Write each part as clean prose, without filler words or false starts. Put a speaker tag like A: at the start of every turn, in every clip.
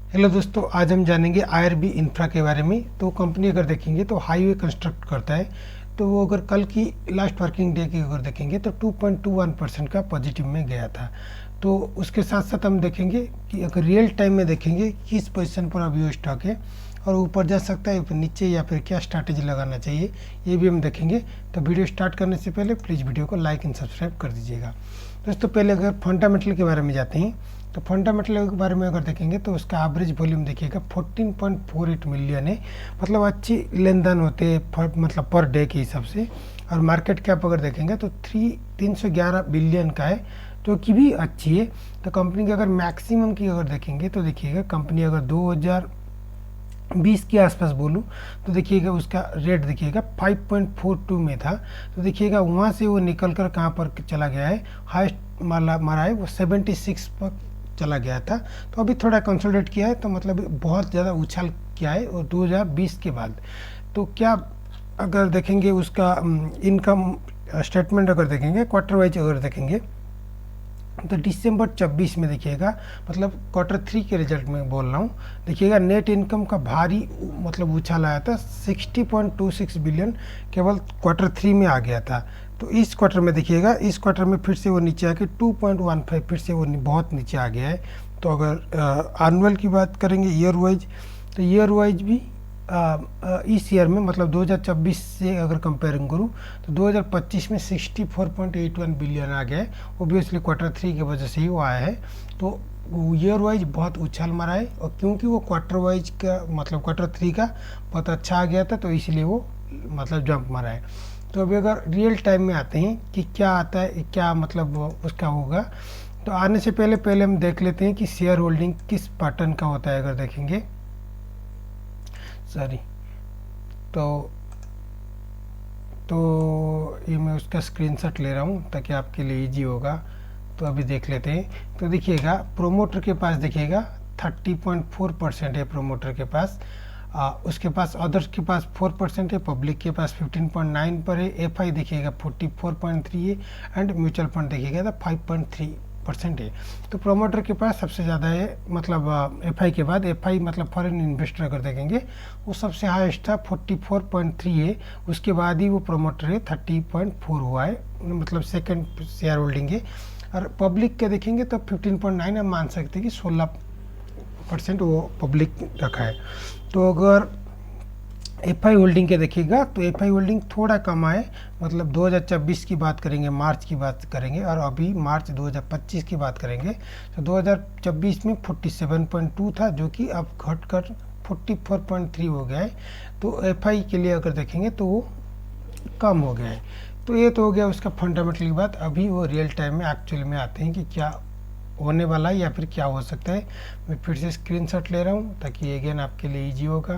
A: Hello दोस्तों, आज हम जानेंगे आईआरबी इंफ्रा के बारे में। तो कंपनी अगर देखेंगे तो हाईवे कंस्ट्रक्ट करता है। तो वो अगर कल की लास्ट वर्किंग डे की अगर देखेंगे तो 2.21% का पॉजिटिव में गया था। तो उसके साथ साथ हम देखेंगे कि अगर रियल टाइम में देखेंगे किस पोजीशन पर अभी वो स्टॉक है और ऊपर जा सकता है ऊपर नीचे या फिर क्या स्ट्रैटेजी लगाना चाहिए, ये भी हम देखेंगे। तो वीडियो स्टार्ट करने से पहले प्लीज़ वीडियो को लाइक एंड सब्सक्राइब कर दीजिएगा। दोस्तों पहले अगर फंडामेंटल के बारे में जाते हैं तो फंडामेंटल के बारे में अगर देखेंगे तो उसका एवरेज वॉल्यूम देखिएगा 14.48 मिलियन है। मतलब अच्छी लेन देन होते हैं मतलब पर डे के हिसाब से। और मार्केट कैप अगर देखेंगे तो 311 बिलियन का है, जो कि भी अच्छी है। तो कंपनी की अगर मैक्सिमम की अगर देखेंगे तो देखिएगा कंपनी अगर 2020 के आसपास बोलूँ तो देखिएगा उसका रेट देखिएगा 5.42 में था। तो देखिएगा वहाँ से वो निकल कर कहाँ पर चला गया है, हाईएस्ट मारा है वो 76 पर चला गया था। तो अभी थोड़ा कंसोलिडेट किया है, तो मतलब बहुत ज़्यादा उछाल किया है और 2020 के बाद। तो क्या अगर देखेंगे उसका इनकम स्टेटमेंट अगर देखेंगे क्वार्टर वाइज अगर देखेंगे तो दिसंबर 24 में देखिएगा, मतलब Q3 के रिजल्ट में बोल रहा हूँ, देखिएगा नेट इनकम का भारी मतलब उछाल आया था। 60.26 बिलियन केवल Q3 में आ गया था। तो इस क्वार्टर में देखिएगा, इस क्वार्टर में फिर से वो नीचे आके 2.15 फिर से वो बहुत नीचे आ गया है। तो अगर एनुअल की बात करेंगे ईयर वाइज, तो ईयर वाइज भी इस ईयर में मतलब 2024 से अगर कंपेयरिंग करूँ तो 2025 में 64.81 बिलियन आ गया है। ओबियसली Q3 की वजह से ही वो आया है। तो ईयर वाइज बहुत उछाल मारा है, और क्योंकि वो क्वार्टर वाइज का मतलब Q3 का बहुत अच्छा आ गया था तो इसलिए वो मतलब जंप मारा है। तो अभी अगर रियल टाइम में आते हैं कि क्या आता है, क्या मतलब उसका होगा, तो आने से पहले हम देख लेते हैं कि शेयर होल्डिंग किस पैटर्न का होता है। अगर देखेंगे सॉरी तो ये मैं उसका स्क्रीनशॉट ले रहा हूँ ताकि आपके लिए इजी होगा। तो अभी देख लेते हैं। तो देखिएगा प्रोमोटर के पास देखिएगा 30.4% है प्रोमोटर के पास। उसके पास अदर्स के पास 4% है, पब्लिक के पास 15.9 पर है, एफआई देखिएगा 44.3 है एंड म्यूचुअल फंड देखिएगा तो 5.3% है। तो प्रोमोटर के पास सबसे ज़्यादा है, मतलब एफआई के बाद। एफआई मतलब फॉरेन इन्वेस्टर अगर देखेंगे वो सबसे हाईएस्ट था 44.3 है, उसके बाद ही वो प्रोमोटर है 30.4 हुआ है, मतलब सेकंड शेयर होल्डिंग है। और पब्लिक के देखेंगे तो 15.9 हम मान सकते हैं कि 16% वो पब्लिक रखा है। तो अगर एफआई होल्डिंग के देखिएगा तो एफआई होल्डिंग थोड़ा कम है, मतलब 2024 की बात करेंगे, मार्च की बात करेंगे और अभी मार्च 2025 की बात करेंगे तो 2024 में 47.2 था, जो कि अब घटकर 44.3 हो गया है। तो एफआई के लिए अगर देखेंगे तो वो कम हो गया है। तो ये तो हो गया उसका फंडामेंटल की बात। अभी वो रियल टाइम में एक्चुअली में आते हैं कि क्या होने वाला है या फिर क्या हो सकता है। मैं फिर से स्क्रीनशॉट ले रहा हूँ ताकि अगेन आपके लिए इजी होगा।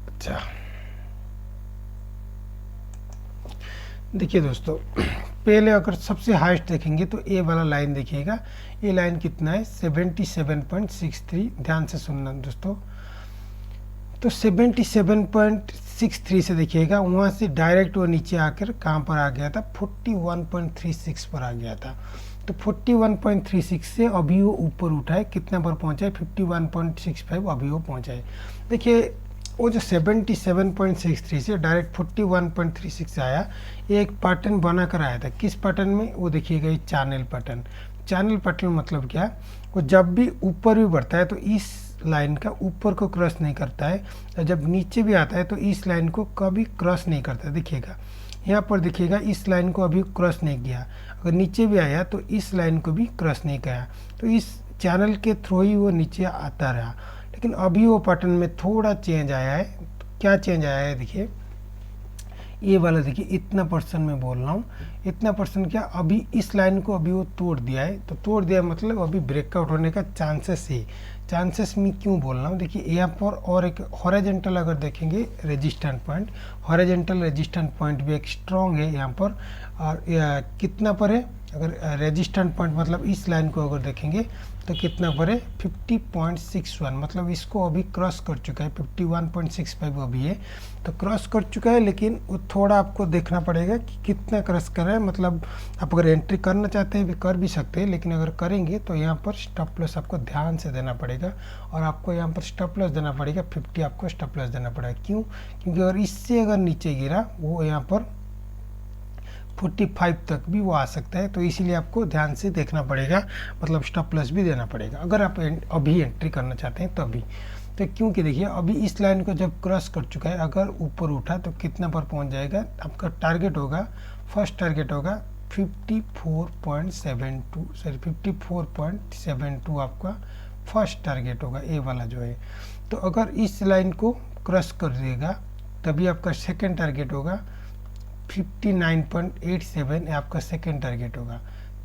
A: अच्छा देखिए दोस्तों, पहले अगर सबसे हाईएस्ट देखेंगे तो ए वाला लाइन देखिएगा, ये लाइन कितना है 77.63। ध्यान से सुनना दोस्तों, तो 77.63 से देखिएगा वहाँ से डायरेक्ट वो नीचे आकर कहाँ पर आ गया था 41.36 पर आ गया था। तो 41.36 से अभी वो ऊपर उठा है, कितना पर पहुँचा है 51.65 अभी वो पहुँचा है। देखिए वो जो 77.63 से डायरेक्ट 41.36 आया, ये एक पैटर्न बना कर आया था। किस पैटर्न में, वो देखिएगा ये चैनल पैटर्न। चैनल पैटर्न मतलब क्या, वो जब भी ऊपर भी बढ़ता है तो इस लाइन का ऊपर को क्रॉस नहीं करता है, और जब नीचे भी आता है तो इस लाइन को कभी क्रॉस नहीं करता। देखिएगा यहाँ पर देखिएगा इस लाइन को अभी क्रॉस नहीं किया, अगर नीचे भी आया तो इस लाइन को भी क्रॉस नहीं किया। तो इस चैनल के थ्रू ही वो नीचे आता रहा। लेकिन अभी वो पैटर्न में थोड़ा चेंज आया है। तो क्या चेंज आया है देखिए, ये वाला देखिए इतना परसेंट मैं बोल रहा हूँ, इतना परसेंट क्या, अभी इस लाइन को अभी वो तोड़ दिया है। तो तोड़ दिया मतलब अभी ब्रेकआउट होने का चांसेस है। चांसेस में क्यों बोल रहा हूँ, देखिए यहाँ पर और एक हॉरिजॉन्टल अगर देखेंगे resistant point, horizontal resistant point भी एक स्ट्रॉन्ग है यहाँ पर। और कितना पर है, अगर रेजिस्टेंट पॉइंट मतलब इस लाइन को अगर देखेंगे तो कितना पर है 50.61, मतलब इसको अभी क्रॉस कर चुका है। 51.65 अभी है, तो क्रॉस कर चुका है। लेकिन वो थोड़ा आपको देखना पड़ेगा कि कितना क्रॉस कर रहा रहा है, मतलब आप अगर एंट्री करना चाहते हैं भी कर भी सकते हैं, लेकिन अगर करेंगे तो यहाँ पर स्टॉप लॉस आपको ध्यान से देना पड़ेगा, और आपको यहाँ पर स्टॉप लॉस देना पड़ेगा 50, आपको स्टॉप लॉस देना पड़ेगा। क्यों? क्योंकि अगर इससे अगर नीचे गिरा वो यहाँ पर 45 तक भी वो आ सकता है, तो इसीलिए आपको ध्यान से देखना पड़ेगा, मतलब स्टॉप लॉस भी देना पड़ेगा अगर आप अभी एंट्री करना चाहते हैं तभी। तो क्योंकि देखिए अभी इस लाइन को जब क्रॉस कर चुका है, अगर ऊपर उठा तो कितना पर पहुंच जाएगा, आपका टारगेट होगा, फर्स्ट टारगेट होगा 54.72 आपका फर्स्ट टारगेट होगा, ए वाला जो है। तो अगर इस लाइन को क्रॉस कर देगा तभी आपका सेकेंड टारगेट होगा 59.87, आपका सेकेंड टारगेट होगा।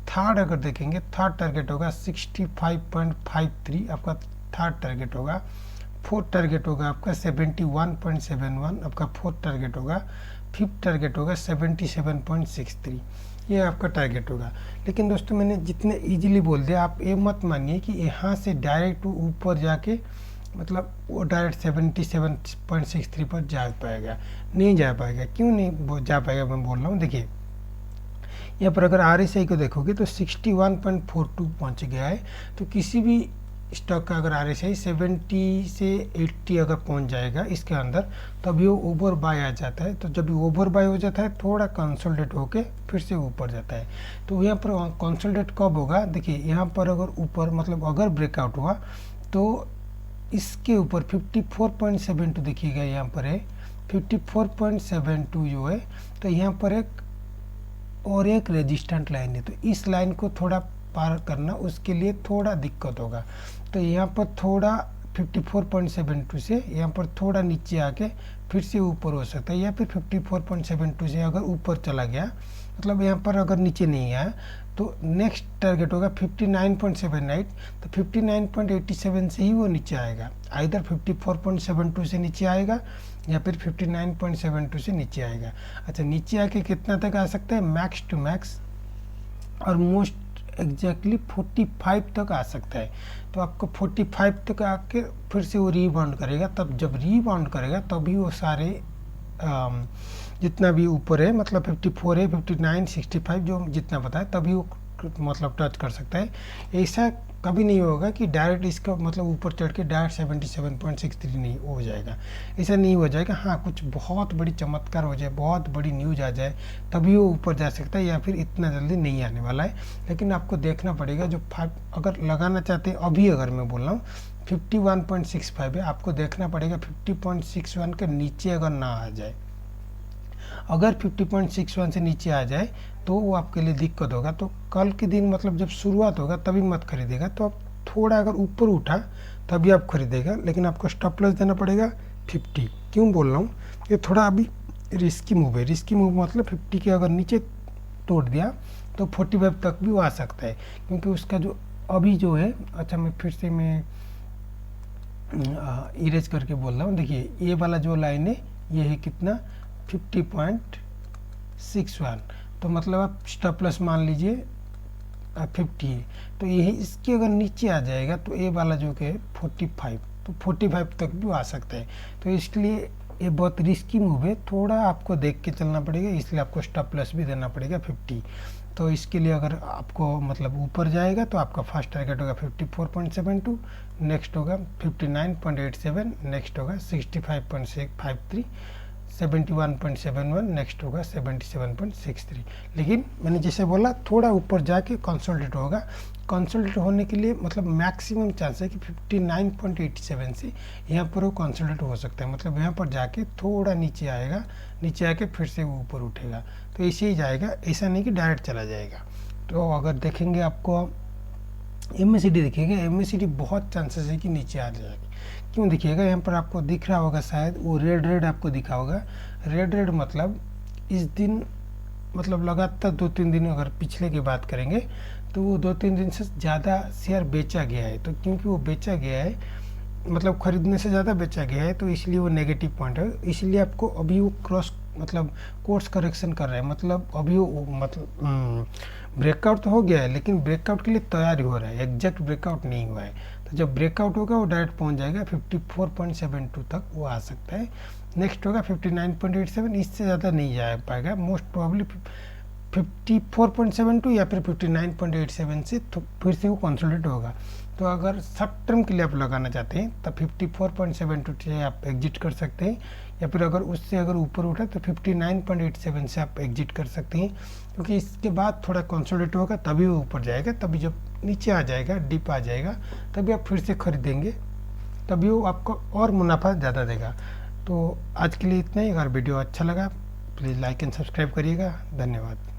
A: थर्ड अगर देखेंगे, थर्ड टारगेट होगा 65.53, आपका थर्ड टारगेट होगा। फोर्थ टारगेट होगा आपका 71.71, आपका फोर्थ टारगेट होगा। फिफ्थ टारगेट होगा 77.63, ये आपका टारगेट होगा। लेकिन दोस्तों मैंने जितने इजीली बोल दिया, आप ये मत मानिए कि यहाँ से डायरेक्ट ऊपर जाके मतलब वो डायरेक्ट 77.63 पर जा पाएगा, नहीं जा पाएगा। क्यों नहीं जा पाएगा मैं बोल रहा हूँ, देखिए यहाँ पर अगर RSI को देखोगे तो 61.42 पहुँच गया है। तो किसी भी स्टॉक का अगर RSI 70 से 80 अगर पहुँच जाएगा इसके अंदर, तभी वो ओवर बाय आ जाता है। तो जब भी ओवर बाय हो जाता है थोड़ा कंसोलिडेट होके फिर से ऊपर जाता है। तो यहाँ पर कंसोलिडेट कब होगा, देखिए यहाँ पर अगर ऊपर मतलब अगर ब्रेकआउट हुआ तो इसके ऊपर 54.72 देखिएगा, यहाँ पर है 54.72 जो है। तो यहाँ पर एक और एक रेजिस्टेंट लाइन है, तो इस लाइन को थोड़ा पार करना उसके लिए थोड़ा दिक्कत होगा। तो यहाँ पर थोड़ा 54.72 से यहाँ पर थोड़ा नीचे आके फिर से ऊपर हो सकता है, या फिर 54.72 से अगर ऊपर चला गया, मतलब यहाँ पर अगर नीचे नहीं आया तो नेक्स्ट टारगेट होगा 59.78। तो 59.87 से ही वो नीचे आएगा, आइदर 54.72 से नीचे आएगा या फिर 59.72 से नीचे आएगा। अच्छा, नीचे आके कितना तक आ सकता है, मैक्स टू मैक्स और मोस्ट एग्जैक्टली 45 तक आ सकता है। तो आपको 45 तक आके फिर से वो रीबाउंड करेगा, तब जब रीबाउंड करेगा तभी वो सारे जितना भी ऊपर है, मतलब 54 है, 59, 65 जो जितना बताए तभी वो मतलब टच कर सकता है। ऐसा कभी नहीं होगा कि डायरेक्ट इसका मतलब ऊपर चढ़ के डायरेक्ट 77.63 नहीं हो जाएगा, ऐसा नहीं हो जाएगा। हाँ, कुछ बहुत बड़ी चमत्कार हो जाए, बहुत बड़ी न्यूज आ जाए तभी वो ऊपर जा सकता है, या फिर इतना जल्दी नहीं आने वाला है। लेकिन आपको देखना पड़ेगा, जो 5 अगर लगाना चाहते हैं अभी, अगर मैं बोल रहा हूँ 51.65 है, आपको देखना पड़ेगा 50.61 के नीचे अगर ना आ जाए। अगर 50.61 से नीचे आ जाए तो वो आपके लिए दिक्कत होगा। तो कल के दिन मतलब जब शुरुआत होगा तभी मत खरीदेगा। तो आप थोड़ा अगर ऊपर उठा तभी आप खरीदेगा, लेकिन आपको स्टॉप लॉस देना पड़ेगा 50। क्यों बोल रहा हूँ, ये थोड़ा अभी रिस्की मूव है। रिस्की मूव मतलब 50 के अगर नीचे तोड़ दिया तो 45 तक भी वो आ सकता है, क्योंकि उसका जो अभी जो है, अच्छा मैं फिर से मैं इरेज करके बोल रहा हूँ। देखिए ये वाला जो लाइन है ये है कितना, 50.61। तो मतलब आप स्टॉप लॉस मान लीजिए 50 है। तो यही इसके अगर नीचे आ जाएगा तो ये वाला जो कि 45, तो 45 तक भी आ सकता है। तो इसलिए ये बहुत रिस्की मूव है, थोड़ा आपको देख के चलना पड़ेगा, इसलिए आपको स्टॉप लॉस भी देना पड़ेगा 50। तो इसके लिए अगर आपको मतलब ऊपर जाएगा तो आपका फर्स्ट टारगेट होगा 54.72, नेक्स्ट होगा 59.87, नेक्स्ट होगा 65.53, 71.71, नेक्स्ट होगा 77.63। लेकिन मैंने जैसे बोला थोड़ा ऊपर जाके कंसोलिडेट होगा। कंसोलिडेट होने के लिए मतलब मैक्सिमम चांस है कि 59.87 से यहाँ पर वो कंसोलिडेट हो सकता है, मतलब यहाँ पर जाके थोड़ा नीचे आएगा, नीचे आके फिर से वो ऊपर उठेगा। तो ऐसे ही जाएगा, ऐसा नहीं कि डायरेक्ट चला जाएगा। तो अगर देखेंगे आपको MACD देखिएगा, MACD बहुत चांसेस है कि नीचे आ जाएगी। क्यों दिखिएगा, यहाँ पर आपको दिख रहा होगा शायद वो रेड आपको दिखा होगा। रेड मतलब इस दिन मतलब लगातार 2-3 दिन अगर पिछले की बात करेंगे तो वो 2-3 दिन से ज़्यादा शेयर बेचा गया है। तो क्योंकि वो बेचा गया है, मतलब खरीदने से ज़्यादा बेचा गया है, तो इसलिए वो नेगेटिव पॉइंट है। इसलिए आपको अभी वो क्रॉस मतलब कोर्स करेक्शन कर रहा है, मतलब अभी वो मतलब ब्रेकआउट तो हो गया है, लेकिन ब्रेकआउट के लिए तैयारी हो रहा है, एग्जैक्ट ब्रेकआउट नहीं हुआ है। तो जब ब्रेकआउट होगा वो डायरेक्ट पहुंच जाएगा 54.72 तक वो आ सकता है। नेक्स्ट होगा 59.87, इससे ज़्यादा नहीं जा पाएगा, मोस्ट प्रोबेबली 54.72 या फिर 59.87 से तो फिर से वो कंसोलिडेट होगा। तो अगर शॉर्ट टर्म के लिए आप लगाना चाहते हैं तब 54.72 से आप एग्जिट कर सकते हैं, या फिर अगर उससे अगर ऊपर उठा तो 59.87 से आप एग्जिट कर सकते हैं, क्योंकि इसके बाद थोड़ा कंसोलिडेट होगा तभी वो ऊपर जाएगा। तभी जब नीचे आ जाएगा, डिप आ जाएगा, तभी आप फिर से खरीदेंगे, तभी वो आपको और मुनाफा ज़्यादा देगा। तो आज के लिए इतना ही। अगर वीडियो अच्छा लगा प्लीज़ लाइक एंड सब्सक्राइब करिएगा। धन्यवाद।